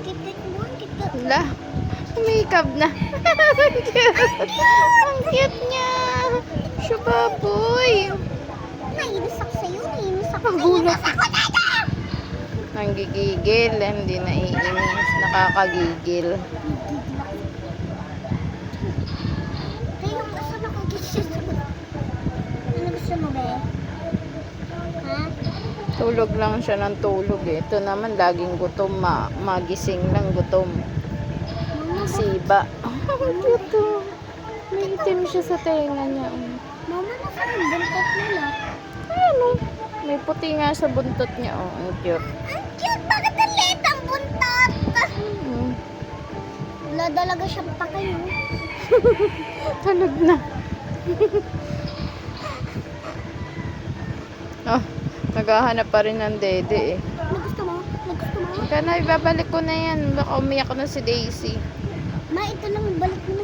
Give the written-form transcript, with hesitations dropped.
Kit-kit mo, kit-kit. Wala. Makeup na. Ang cute. Ang cute niya. Siya baboy. Nainis ako sa'yo, nainis ako Ang sa'yo. gulat. Nasa ko dito! Nanggigigil. Hindi naiinis. Nakakagigil. Kaya yung gusto na kong kisses. Ano gusto mo, be? Ha? Tulog lang siya ng tulog eh. Ito naman laging gutom. Magising lang gutom. Mama, Siba. Ang cute oh. May itim siya sa tenga niya. mama, nasa yung buntot nila. Ayan oh. May puti nga sa buntot niya oh. Ang cute. Ang cute! Bakit ang liit ang buntot? Hmm. Wala talaga siyang pakayo. Tulog na. Oh, naghahanap pa rin ng dede eh. Ano gusto mo? Ano gusto mo? Kaya na ibabalik ko na yan. Baka umiyak na si Daisy. Ma, ito lang balik mo